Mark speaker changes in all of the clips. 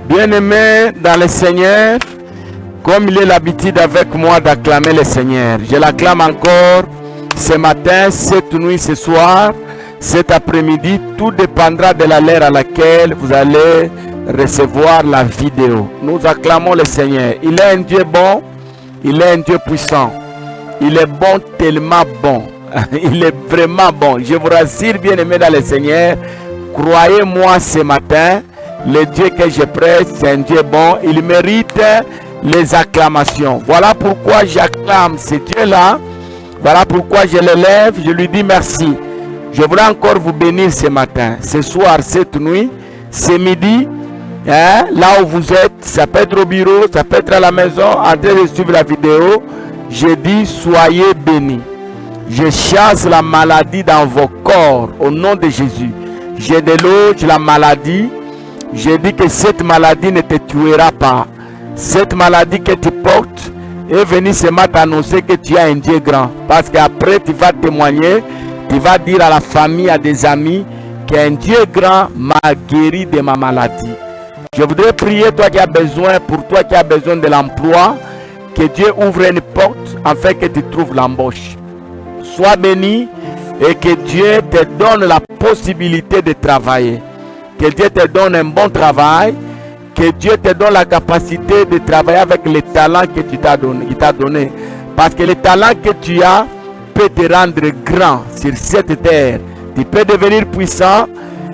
Speaker 1: Bien-aimés dans le Seigneur, comme il est l'habitude avec moi d'acclamer le Seigneur, je l'acclame encore ce matin, cette nuit, ce soir, cet après-midi. Tout dépendra de l'heure à laquelle vous allez recevoir la vidéo. Nous acclamons le Seigneur. Il est un Dieu bon, il est un Dieu puissant. Il est bon, tellement bon. Il est vraiment bon. Je vous rassure, bien-aimés dans le Seigneur, croyez-moi ce matin, le Dieu que je prête, c'est un Dieu bon. Il mérite les acclamations. Voilà pourquoi j'acclame ce Dieu-là. Voilà pourquoi je l'élève. Je lui dis merci. Je voulais encore vous bénir ce matin, ce soir, cette nuit, ce midi. Là où vous êtes, ça peut être au bureau, ça peut être à la maison, en train de suivre la vidéo. Je dis, soyez bénis. Je chasse la maladie dans vos corps au nom de Jésus. Je déloge la maladie. Je dis que cette maladie ne te tuera pas. Cette maladie que tu portes est venue ce matin annoncer que tu as un Dieu grand. Parce qu'après, tu vas témoigner, tu vas dire à la famille, à des amis, qu'un Dieu grand m'a guéri de ma maladie. Je voudrais prier, toi qui as besoin, pour toi qui as besoin de l'emploi, que Dieu ouvre une porte afin que tu trouves l'embauche. Sois béni et que Dieu te donne la possibilité de travailler. Que Dieu te donne un bon travail. Que Dieu te donne la capacité de travailler avec les talents que tu t'as donné. Parce que les talents que tu as peut te rendre grand sur cette terre. Tu peux devenir puissant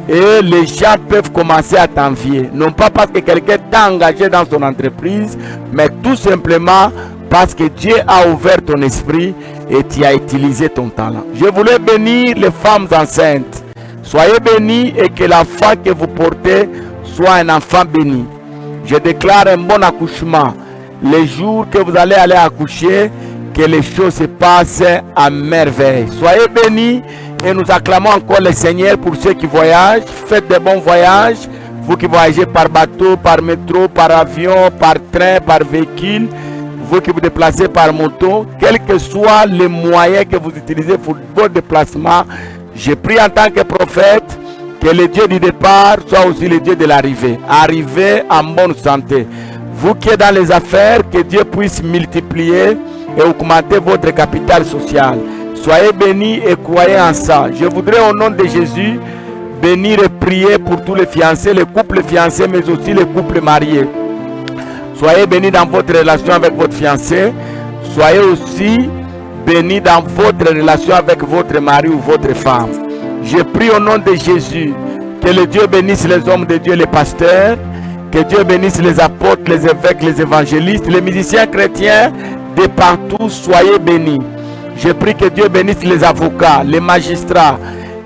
Speaker 1: et les gens peuvent commencer à t'envier. Non pas parce que quelqu'un t'a engagé dans son entreprise, mais tout simplement parce que Dieu a ouvert ton esprit et tu as utilisé ton talent. Je voulais bénir les femmes enceintes. Soyez bénis et que l'enfant que vous portez soit un enfant béni. Je déclare un bon accouchement. Les jours que vous allez accoucher, que les choses se passent à merveille. Soyez bénis et nous acclamons encore le Seigneur pour ceux qui voyagent. Faites de bons voyages. Vous qui voyagez par bateau, par métro, par avion, par train, par véhicule. Vous qui vous déplacez par moto. Quels que soient les moyens que vous utilisez pour votre déplacement, je prie en tant que prophète que le Dieu du départ soit aussi le Dieu de l'arrivée. Arrivez en bonne santé. Vous qui êtes dans les affaires, que Dieu puisse multiplier et augmenter votre capital social. Soyez bénis et croyez en ça. Je voudrais au nom de Jésus bénir et prier pour tous les fiancés, les couples fiancés, mais aussi les couples mariés. Soyez bénis dans votre relation avec votre fiancé. Soyez aussi bénis dans votre relation avec votre mari ou votre femme. Je prie au nom de Jésus que le Dieu bénisse les hommes de Dieu, les pasteurs, que Dieu bénisse les apôtres, les évêques, les évangélistes, les musiciens chrétiens de partout. Soyez bénis. Je prie que Dieu bénisse les avocats, les magistrats,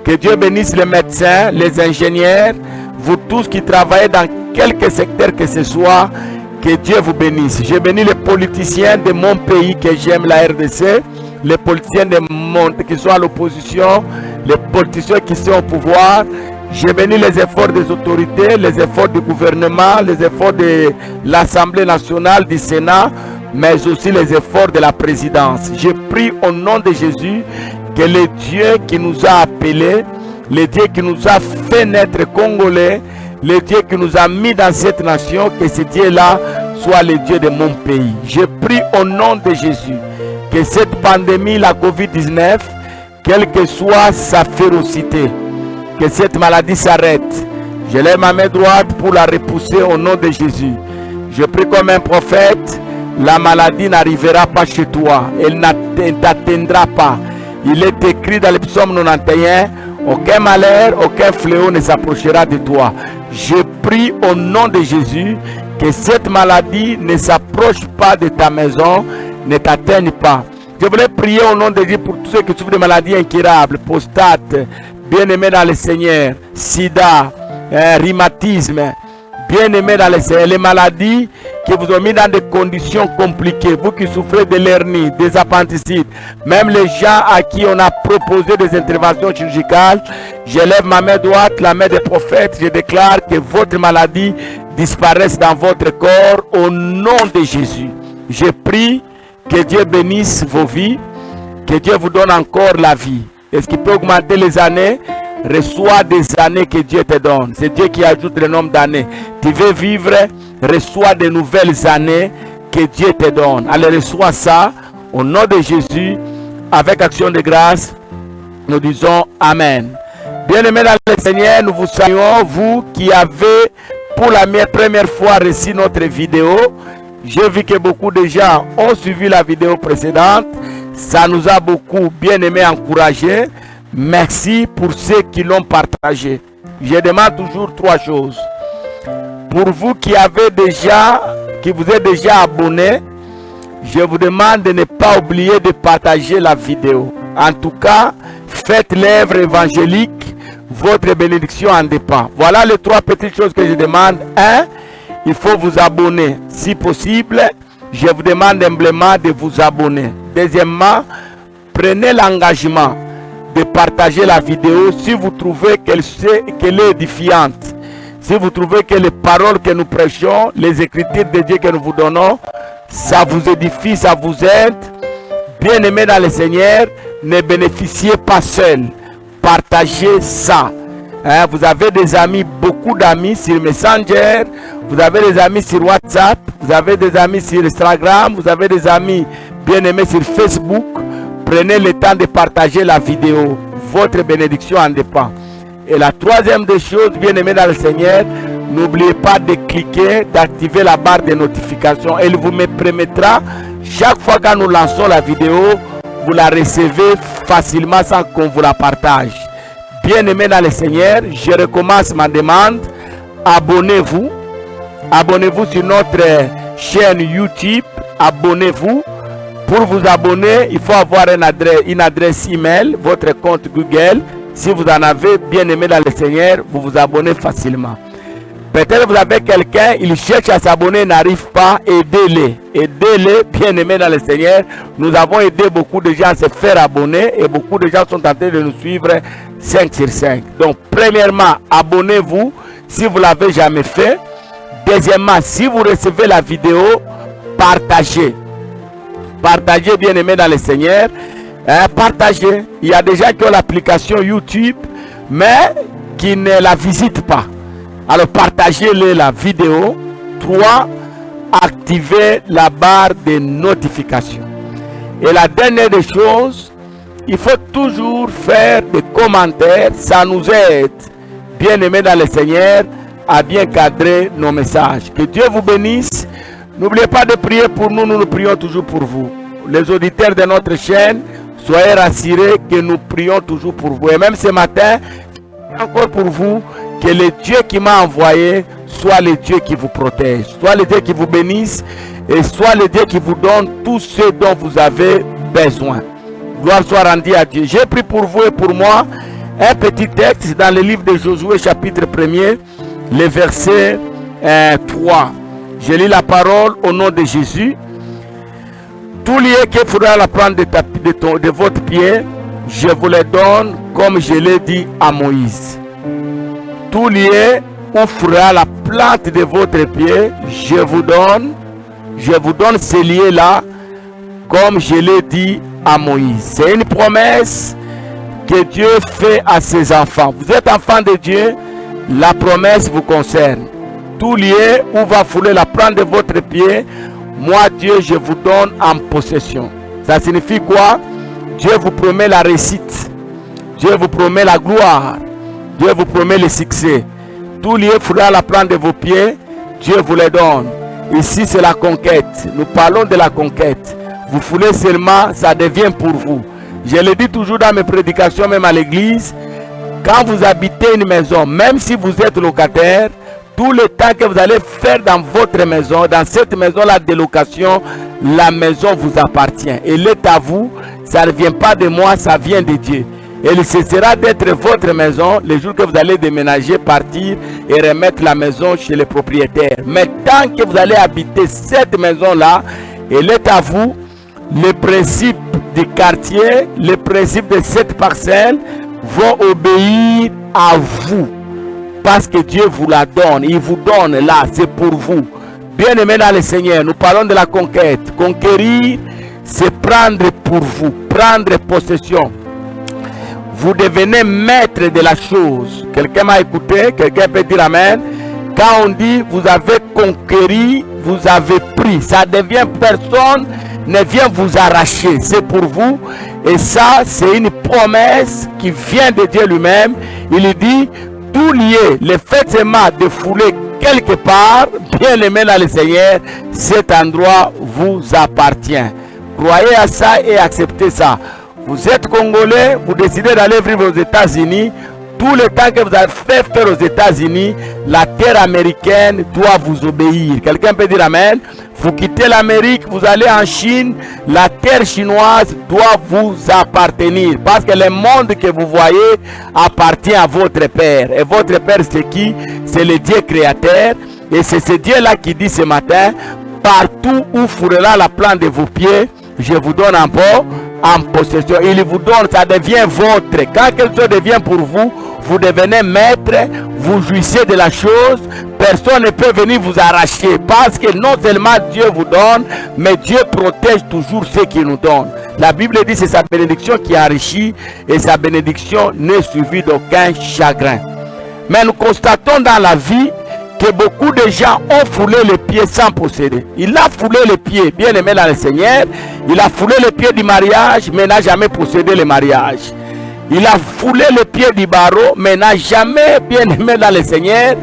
Speaker 1: que Dieu bénisse les médecins, les ingénieurs, vous tous qui travaillez dans quelque secteur que ce soit, que Dieu vous bénisse. Je bénis les politiciens de mon pays que j'aime, la RDC, les politiciens qui sont à l'opposition, les politiciens qui sont au pouvoir. Je bénis les efforts des autorités, les efforts du gouvernement, les efforts de l'Assemblée nationale, du Sénat, mais aussi les efforts de la présidence. Je prie au nom de Jésus que le Dieu qui nous a appelés, le Dieu qui nous a fait naître Congolais, le Dieu qui nous a mis dans cette nation, que ce Dieu-là soit le Dieu de mon pays. Je prie au nom de Jésus que cette pandémie, la COVID-19, quelle que soit sa férocité, que cette maladie s'arrête. Je lève ma main droite pour la repousser au nom de Jésus. Je prie comme un prophète, la maladie n'arrivera pas chez toi, elle ne t'atteindra pas. Il est écrit dans le psaume 91, aucun malheur, aucun fléau ne s'approchera de toi. Je prie au nom de Jésus que cette maladie ne s'approche pas de ta maison, ne t'atteigne pas. Je voulais prier au nom de Dieu pour tous ceux qui souffrent de maladies incurables, prostate, bien-aimés dans le Seigneur, sida, rhumatisme, bien-aimés dans le Seigneur, les maladies qui vous ont mis dans des conditions compliquées, vous qui souffrez de l'hernie, des appendicites, même les gens à qui on a proposé des interventions chirurgicales, je lève ma main droite, la main des prophètes, je déclare que votre maladie disparaisse dans votre corps au nom de Jésus. Je prie que Dieu bénisse vos vies, que Dieu vous donne encore la vie. Est-ce qu'il peut augmenter les années? reçois des années que Dieu te donne. C'est Dieu qui ajoute le nombre d'années. Tu veux vivre, reçois de nouvelles années que Dieu te donne. Allez, reçois ça au nom de Jésus. Avec action de grâce, nous disons Amen. Bien-aimés dans le Seigneur, nous vous saluons, vous qui avez pour la première fois reçu notre vidéo. J'ai vu que beaucoup de gens ont suivi la vidéo précédente. Ça nous a beaucoup bien aimé, encouragé. Merci pour ceux qui l'ont partagé. Je demande toujours trois choses. Pour vous qui vous êtes déjà abonnés, je vous demande de ne pas oublier de partager la vidéo. En tout cas, faites l'œuvre évangélique. Votre bénédiction en dépend. Voilà les trois petites choses que je demande. 1. Il faut vous abonner. Si possible, je vous demande humblement de vous abonner. Deuxièmement, prenez l'engagement de partager la vidéo si vous trouvez qu'elle est édifiante. Si vous trouvez que les paroles que nous prêchons, les écritures de Dieu que nous vous donnons, ça vous édifie, ça vous aide. Bien-aimés dans le Seigneur, ne bénéficiez pas seul. Partagez ça. Vous avez des amis, beaucoup d'amis sur Messenger, vous avez des amis sur WhatsApp, vous avez des amis sur Instagram, vous avez des amis bien-aimés sur Facebook. Prenez le temps de partager la vidéo. Votre bénédiction en dépend. Et la troisième des choses, bien-aimés dans le Seigneur, n'oubliez pas de cliquer, d'activer la barre de notification. Elle vous me permettra, chaque fois que nous lançons la vidéo, vous la recevez facilement sans qu'on vous la partage. Bien-aimés dans le Seigneur, je recommence ma demande. Abonnez-vous. Abonnez-vous sur notre chaîne YouTube. Abonnez-vous. Pour vous abonner, il faut avoir une adresse email, votre compte Google. Si vous en avez, bien-aimés dans le Seigneur, vous vous abonnez facilement. Peut-être vous avez quelqu'un, il cherche à s'abonner, n'arrive pas, aidez-les. Aidez-les, bien-aimés dans le Seigneur. Nous avons aidé beaucoup de gens à se faire abonner et beaucoup de gens sont en train de nous suivre 5 sur 5. Donc, premièrement, abonnez-vous si vous ne l'avez jamais fait. Deuxièmement, si vous recevez la vidéo, partagez. Partagez, bien-aimés dans le Seigneur. Partagez. Il y a des gens qui ont l'application YouTube, mais qui ne la visitent pas. Alors partagez-les la vidéo. 3. Activez la barre de notification. Et la dernière des choses, il faut toujours faire des commentaires. Ça nous aide, bien-aimés dans le Seigneur, à bien cadrer nos messages. Que Dieu vous bénisse. N'oubliez pas de prier pour nous. Nous prions toujours pour vous. Les auditeurs de notre chaîne, soyez rassurés que nous prions toujours pour vous. Et même ce matin, encore pour vous, que le Dieu qui m'a envoyé soit le Dieu qui vous protège, soit le Dieu qui vous bénisse et soit le Dieu qui vous donne tout ce dont vous avez besoin. Gloire soit rendue à Dieu. J'ai pris pour vous et pour moi un petit texte dans le livre de Josué chapitre 1er, le verset 3. Je lis la parole au nom de Jésus. Tout lieu qu'il faudra la prendre de votre pied, je vous le donne comme je l'ai dit à Moïse. Tout lieu où fera la plante de votre pied, je vous donne ce lieu-là comme je l'ai dit à Moïse. C'est une promesse que Dieu fait à ses enfants. Vous êtes enfants de Dieu, la promesse vous concerne. Tout lieu où va fouler la plante de votre pied, moi Dieu, je vous donne en possession. Ça signifie quoi? Dieu vous promet la réussite. Dieu vous promet la gloire. Dieu vous promet le succès. Tout lieu fera la plante de vos pieds, Dieu vous le donne. Ici c'est la conquête. Nous parlons de la conquête. Vous foulez seulement, ça devient pour vous. Je le dis toujours dans mes prédications, même à l'église. Quand vous habitez une maison, même si vous êtes locataire, tout le temps que vous allez faire dans votre maison, dans cette maison, la délocation, la maison vous appartient. Elle est à vous, ça ne vient pas de moi, ça vient de Dieu. Et il cessera d'être votre maison le jour que vous allez déménager, partir et remettre la maison chez les propriétaires. Mais tant que vous allez habiter cette maison-là, elle est à vous. Les principes du quartier, les principes de cette parcelle vont obéir à vous. Parce que Dieu vous la donne, il vous donne là, c'est pour vous. Bien-aimés dans le Seigneur, nous parlons de la conquête. Conquérir, c'est prendre pour vous, prendre possession. vous devenez maître de la chose. Quelqu'un m'a écouté? Quelqu'un peut dire Amen? Quand on dit vous avez conquéri, vous avez pris, ça devient personne ne vient vous arracher, c'est pour vous. Et ça, c'est une promesse qui vient de Dieu lui-même. Il dit, tout lié, le fait seulement de fouler quelque part, bien aimé dans le Seigneur, cet endroit vous appartient. Croyez à ça et acceptez ça. Vous êtes Congolais, vous décidez d'aller vivre aux États-Unis. Tout le temps que vous avez fait faire aux États-Unis, la terre américaine doit vous obéir. Quelqu'un peut dire Amen? Vous quittez l'Amérique, vous allez en Chine, la terre chinoise doit vous appartenir. Parce que le monde que vous voyez appartient à votre Père. Et votre Père, c'est qui? C'est le Dieu créateur. Et c'est ce Dieu-là qui dit ce matin, partout où fourrera la plante de vos pieds, je vous donne un pot en possession. Il vous donne, ça devient votre. Quand quelque chose devient pour vous, vous devenez maître, vous jouissez de la chose, personne ne peut venir vous arracher. Parce que non seulement Dieu vous donne, mais Dieu protège toujours ceux qui nous donnent. La Bible dit que c'est sa bénédiction qui enrichit et sa bénédiction n'est suivie d'aucun chagrin. Mais nous constatons dans la vie que beaucoup de gens ont foulé les pieds sans posséder. Il a foulé les pieds, bien aimé dans le Seigneur. Il a foulé les pieds du mariage, mais n'a jamais possédé le mariage. Il a foulé les pieds du barreau, mais n'a jamais, bien aimé dans le Seigneur,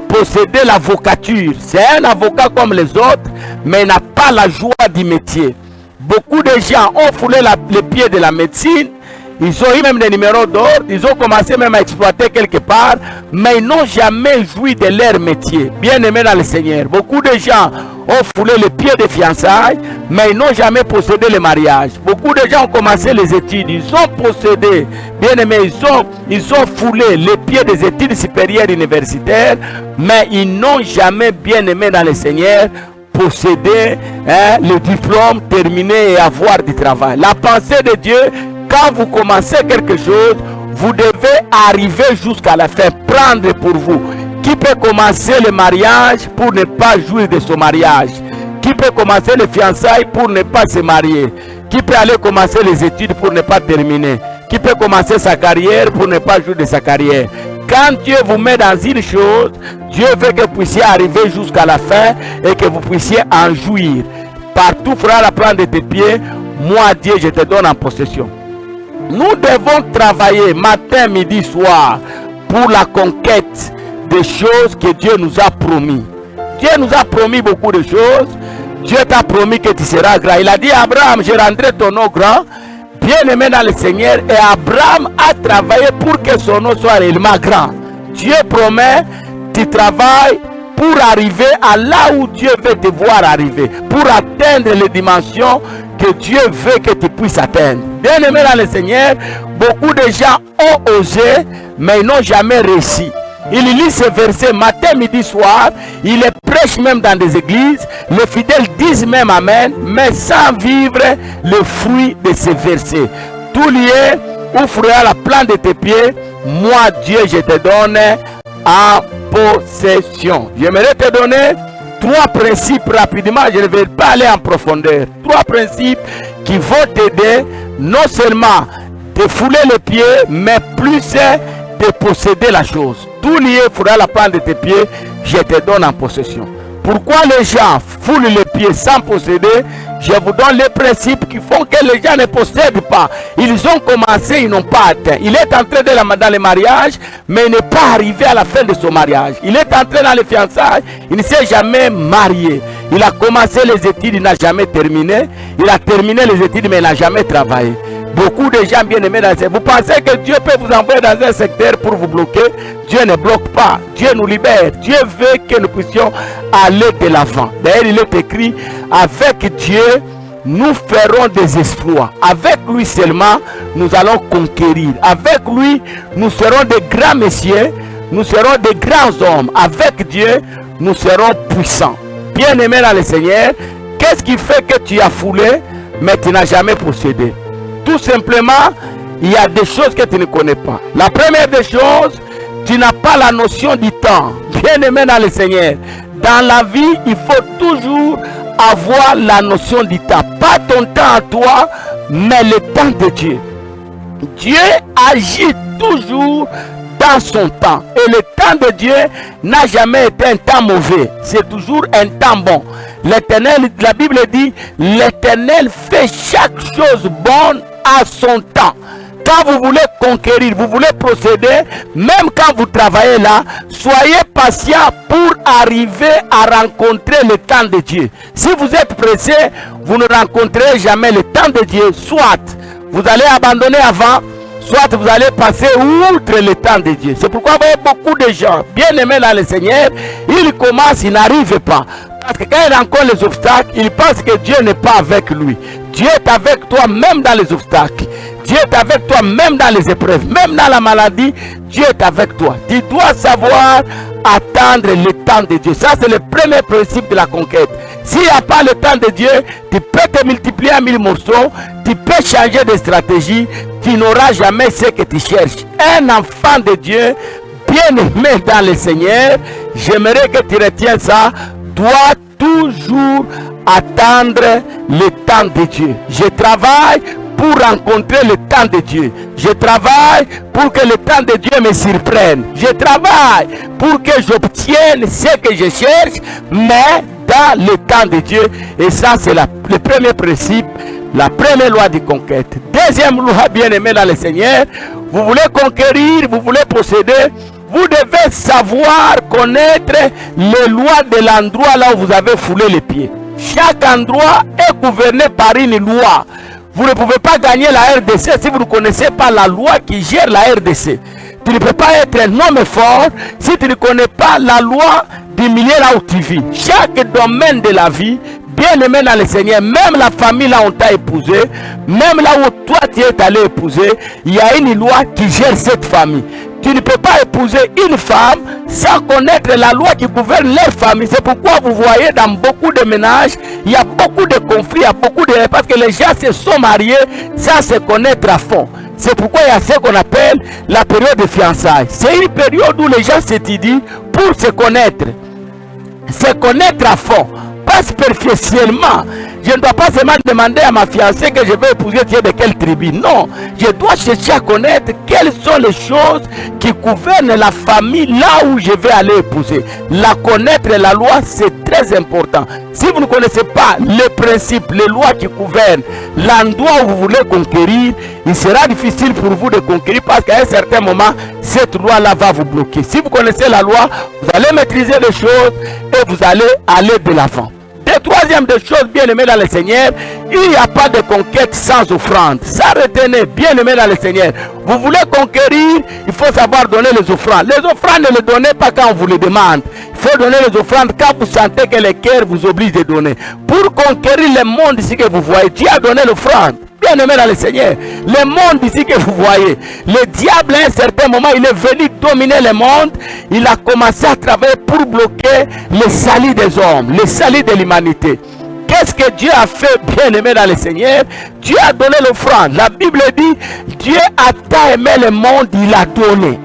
Speaker 1: possédé l'avocature. C'est un avocat comme les autres, mais n'a pas la joie du métier. Beaucoup de gens ont foulé les pieds de la médecine. Ils ont eu même des numéros d'ordre, ils ont commencé même à exploiter quelque part, mais ils n'ont jamais joui de leur métier. Bien aimé dans le Seigneur. Beaucoup de gens ont foulé les pieds des fiançailles, mais ils n'ont jamais possédé le mariage. Beaucoup de gens ont commencé les études, ils ont possédé, bien aimé, ils ont foulé les pieds des études supérieures universitaires, mais ils n'ont jamais, bien aimé dans le Seigneur, possédé le diplôme, terminé et avoir du travail. La pensée de Dieu, quand vous commencez quelque chose, vous devez arriver jusqu'à la fin, prendre pour vous. Qui peut commencer le mariage pour ne pas jouir de son mariage? Qui peut commencer les fiançailles pour ne pas se marier? Qui peut aller commencer les études pour ne pas terminer? Qui peut commencer sa carrière pour ne pas jouir de sa carrière? Quand Dieu vous met dans une chose, Dieu veut que vous puissiez arriver jusqu'à la fin et que vous puissiez en jouir. Partout fera la plante de tes pieds, moi Dieu je te donne en possession. Nous devons travailler matin, midi, soir pour la conquête des choses que Dieu nous a promis. Dieu nous a promis beaucoup de choses. Dieu t'a promis que tu seras grand. Il a dit à Abraham, je rendrai ton nom grand, bien aimé dans le Seigneur. Et Abraham a travaillé pour que son nom soit réellement grand. Dieu promet, tu travailles pour arriver à là où Dieu veut te voir arriver, pour atteindre les dimensions que Dieu veut que tu puisses atteindre. Bien aimé dans le Seigneur, beaucoup de gens ont osé, mais ils n'ont jamais réussi. Il lit ce verset matin, midi, soir. Il les prêche même dans des églises. Les fidèles disent même Amen, mais sans vivre le fruit de ces versets. Tout lié, ouvre la plante de tes pieds. Moi, Dieu, je te donne en possession. J'aimerais te donner 3 principes rapidement. Je ne vais pas aller en profondeur. 3 principes qui vont t'aider non seulement de fouler les pieds, mais plus de posséder la chose. Tout lié fera la plante de tes pieds, je te donne en possession. Pourquoi les gens foulent les pieds sans posséder? Je vous donne les principes qui font que les gens ne possèdent pas. Ils ont commencé, ils n'ont pas atteint. Il est entré dans le mariage, mais il n'est pas arrivé à la fin de son mariage. Il est entré dans les fiançailles, il ne s'est jamais marié. Il a commencé les études, il n'a jamais terminé. Il a terminé les études, mais il n'a jamais travaillé. Beaucoup de gens bien aimés dans ce... Vous pensez que Dieu peut vous envoyer dans un secteur pour vous bloquer? Dieu ne bloque pas. Dieu nous libère. Dieu veut que nous puissions aller de l'avant. D'ailleurs, il est écrit, avec Dieu, nous ferons des exploits. Avec lui seulement, nous allons conquérir. Avec lui, nous serons des grands messieurs. Nous serons des grands hommes. Avec Dieu, nous serons puissants. Bien aimé dans le Seigneur, qu'est-ce qui fait que tu as foulé, mais tu n'as jamais possédé? Tout simplement, il y a des choses que tu ne connais pas. La première des choses, tu n'as pas la notion du temps. Bien aimé dans le Seigneur, dans la vie, il faut toujours avoir la notion du temps. Pas ton temps à toi, mais le temps de Dieu. Dieu agit toujours dans son temps. Et le temps de Dieu n'a jamais été un temps mauvais. C'est toujours un temps bon. L'Éternel, la Bible dit, l'Éternel fait chaque chose bonne à son temps. Quand vous voulez conquérir, vous voulez procéder, même quand vous travaillez là, soyez patient pour arriver à rencontrer le temps de Dieu. Si vous êtes pressé, vous ne rencontrerez jamais le temps de Dieu. Soit vous allez abandonner avant, soit vous allez passer outre le temps de Dieu. C'est pourquoi vous voyez beaucoup de gens bien aimés dans le Seigneur, ils commencent, ils n'arrivent pas. Parce que quand ils rencontrent les obstacles, ils pensent que Dieu n'est pas avec lui. Dieu est avec toi même dans les obstacles. Dieu est avec toi même dans les épreuves, même dans la maladie. Dieu est avec toi. Tu dois savoir attendre le temps de Dieu. Ça, c'est le premier principe de la conquête. S'il n'y a pas le temps de Dieu, tu peux te multiplier en 1000 morceaux, tu peux changer de stratégie, tu n'auras jamais ce que tu cherches. Un enfant de Dieu, bien aimé dans le Seigneur, j'aimerais que tu retiennes ça, doit toujours attendre le temps de Dieu. Je travaille pour rencontrer le temps de Dieu. Je travaille pour que le temps de Dieu me surprenne. Je travaille pour que j'obtienne ce que je cherche, mais dans le temps de Dieu. Et ça, c'est le premier principe, la première loi de conquête. Deuxième loi, bien aimée dans le Seigneur, vous voulez conquérir, vous voulez posséder, vous devez savoir connaître les lois de l'endroit là où vous avez foulé les pieds. Chaque endroit est gouverné par une loi. Vous ne pouvez pas gagner la RDC si vous ne connaissez pas la loi qui gère la RDC. Tu ne peux pas être un homme fort si tu ne connais pas la loi du milieu là où tu vis. Chaque domaine de la vie, bien aimé dans le Seigneur, même la famille là où on t'a épousé, même là où toi tu es allé épouser, il y a une loi qui gère cette famille. Tu ne peux pas épouser une femme sans connaître la loi qui gouverne leur famille. C'est pourquoi vous voyez dans beaucoup de ménages, il y a beaucoup de conflits, il y a beaucoup de... Parce que les gens se sont mariés sans se connaître à fond. C'est pourquoi il y a ce qu'on appelle la période de fiançailles. C'est une période où les gens s'étudient pour se connaître. Se connaître à fond. Pas superficiellement. Je ne dois pas seulement demander à ma fiancée que je vais épouser de quelle tribu. Non, je dois chercher à connaître quelles sont les choses qui gouvernent la famille là où je vais aller épouser. La connaître, la loi, c'est très important. Si vous ne connaissez pas les principes, les lois qui gouvernent l'endroit où vous voulez conquérir, il sera difficile pour vous de conquérir parce qu'à un certain moment, cette loi-là va vous bloquer. Si vous connaissez la loi, vous allez maîtriser les choses et vous allez aller de l'avant. Et troisième des choses, bien aimé dans le Seigneur, il n'y a pas de conquête sans offrande. Ça, retenez, bien aimé dans le Seigneur. Vous voulez conquérir, il faut savoir donner les offrandes. Les offrandes, ne les donnez pas quand on vous les demande. Il faut donner les offrandes quand vous sentez que le cœur vous oblige de donner. Pour conquérir le monde ici que vous voyez, Dieu a donné l'offrande. Bien aimé dans le Seigneur, le monde ici que vous voyez, le diable à un certain moment, il est venu dominer le monde. Il a commencé à travailler pour bloquer le salut des hommes, le salut de l'humanité. Qu'est-ce que Dieu a fait, bien aimé dans le Seigneur? Dieu a donné l'offrande. La Bible dit, Dieu a tant aimé le monde, il a donné.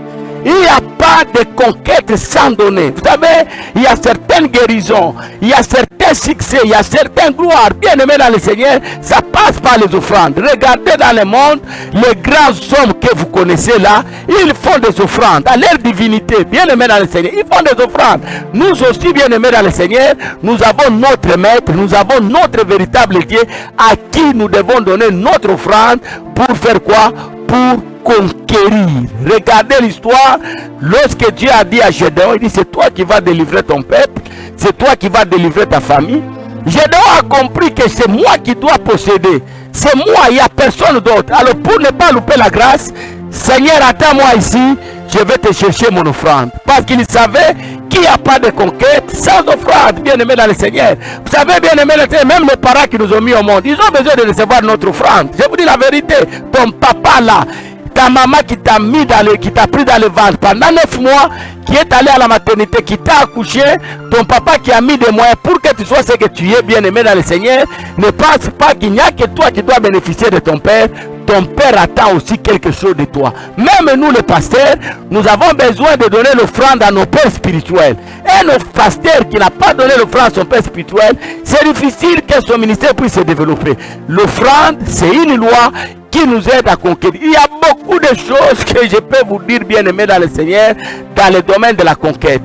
Speaker 1: Il n'y a pas de conquête sans donner. Vous savez, il y a certaines guérisons, il y a certains succès, il y a certaines gloires. Bien aimés dans le Seigneur, ça passe par les offrandes. Regardez dans le monde, les grands hommes que vous connaissez là, ils font des offrandes à leur divinité. Bien aimés dans le Seigneur, ils font des offrandes. Nous aussi, bien aimés dans le Seigneur, nous avons notre maître, nous avons notre véritable Dieu à qui nous devons donner notre offrande pour faire quoi? Pour conquérir. Regardez l'histoire. Lorsque Dieu a dit à Gédéon, il dit, c'est toi qui vas délivrer ton peuple, c'est toi qui vas délivrer ta famille. Gédéon a compris que c'est moi qui dois posséder, c'est moi, il n'y a personne d'autre. Alors pour ne pas louper la grâce, Seigneur, attends-moi ici, je vais te chercher mon offrande. Parce qu'il savait qu'il n'y a pas de conquête sans offrande, bien aimé dans le Seigneur. Vous savez, bien aimé dans le Seigneur, même les parents qui nous ont mis au monde, ils ont besoin de recevoir notre offrande. Je vous dis la vérité, ton papa là, ta maman qui t'a mis qui t'a pris dans le ventre pendant 9 mois, qui est allé à la maternité, qui t'a accouché, ton papa qui a mis des moyens pour que tu sois ce que tu es, bien aimé dans le Seigneur, ne pense pas qu'il n'y a que toi qui dois bénéficier de ton père. ton Père attend aussi quelque chose de toi. Même nous les pasteurs, nous avons besoin de donner l'offrande à nos pères spirituels. Et nos pasteurs qui n'a pas donné l'offrande à son père spirituel, c'est difficile que son ministère puisse se développer. L'offrande, c'est une loi qui nous aide à conquérir. Il y a beaucoup de choses que je peux vous dire, bien aimés dans le Seigneur, dans le domaine de la conquête.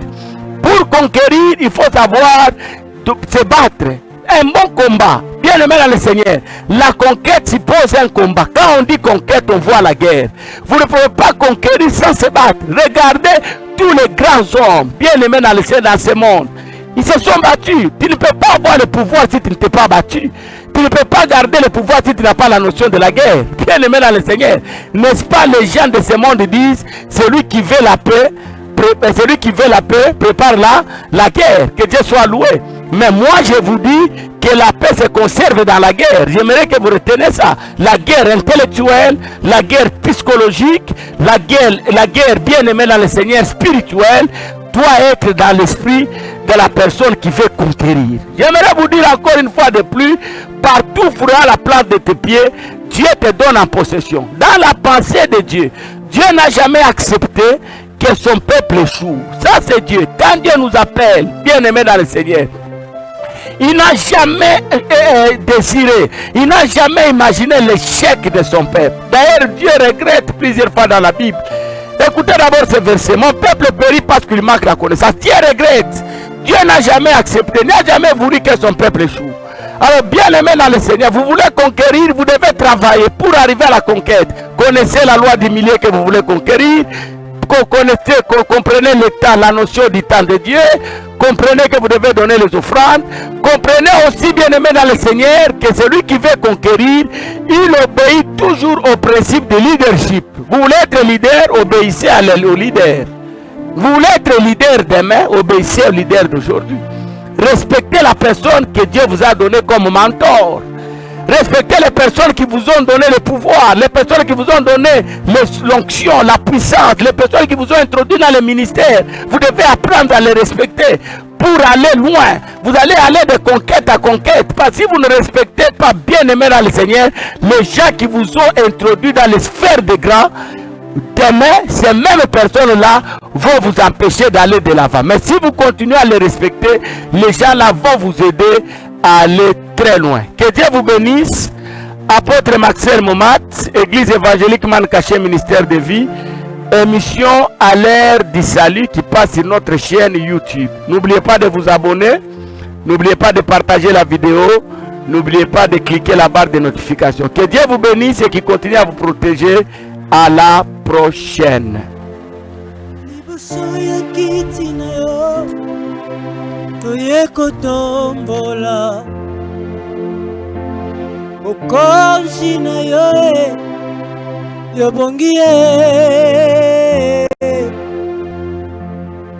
Speaker 1: Pour conquérir, il faut savoir se battre. Un bon combat, bien aimé dans le Seigneur. La conquête suppose un combat. Quand on dit conquête, on voit la guerre. Vous ne pouvez pas conquérir sans se battre. Regardez tous les grands hommes, bien aimés dans le Seigneur, dans ce monde. Ils se sont battus. Tu ne peux pas avoir le pouvoir si tu ne t'es pas battu. Tu ne peux pas garder le pouvoir si tu n'as pas la notion de la guerre. Bien aimé dans le Seigneur. N'est-ce pas, les gens de ce monde disent, celui qui veut la paix, prépare la guerre. Que Dieu soit loué. Mais moi je vous dis que la paix se conserve dans la guerre. J'aimerais que vous retenez ça. La guerre intellectuelle, la guerre psychologique, la guerre bien aimée dans le Seigneur spirituel doit être dans l'esprit de la personne qui veut conquérir. J'aimerais vous dire encore une fois de plus, partout où la plante de tes pieds, Dieu te donne en possession. Dans la pensée de Dieu, Dieu n'a jamais accepté que son peuple échoue. Ça c'est Dieu. Quand Dieu nous appelle, bien aimé dans le Seigneur, il n'a jamais désiré, il n'a jamais imaginé l'échec de son peuple. D'ailleurs, Dieu regrette plusieurs fois dans la Bible. Écoutez d'abord ce verset. Mon peuple périt parce qu'il manque la connaissance. Dieu regrette. Dieu n'a jamais accepté, n'a jamais voulu que son peuple échoue. Alors, bien aimé dans le Seigneur, vous voulez conquérir, vous devez travailler pour arriver à la conquête. Connaissez la loi du milieu que vous voulez conquérir. Comprenez le temps, la notion du temps de Dieu. Comprenez que vous devez donner les offrandes. Comprenez aussi, bien aimé dans le Seigneur, que celui qui veut conquérir, il obéit toujours au principe de leadership. Vous voulez être leader, obéissez au leader. Vous voulez être leader demain, obéissez au leader d'aujourd'hui. Respectez la personne que Dieu vous a donnée comme mentor. Respectez les personnes qui vous ont donné le pouvoir, les personnes qui vous ont donné l'onction, la puissance, les personnes qui vous ont introduit dans le ministère. Vous devez apprendre à les respecter pour aller loin. Vous allez aller de conquête à conquête. Parce que si vous ne respectez pas, bien aimé dans le Seigneur, les gens qui vous ont introduit dans les sphères des grands, demain, ces mêmes personnes-là vont vous empêcher d'aller de l'avant. Mais si vous continuez à les respecter, les gens-là vont vous aider à aller très loin. Que Dieu vous bénisse. Apôtre Maxel Momat, Église évangélique Mancaché, ministère de vie, émission à l'heure du salut qui passe sur notre chaîne YouTube. N'oubliez pas de vous abonner, n'oubliez pas de partager la vidéo, n'oubliez pas de cliquer la barre de notification. Que Dieu vous bénisse et qu'il continue à vous protéger. À la prochaine.
Speaker 2: Okonji na yo, yo bongie.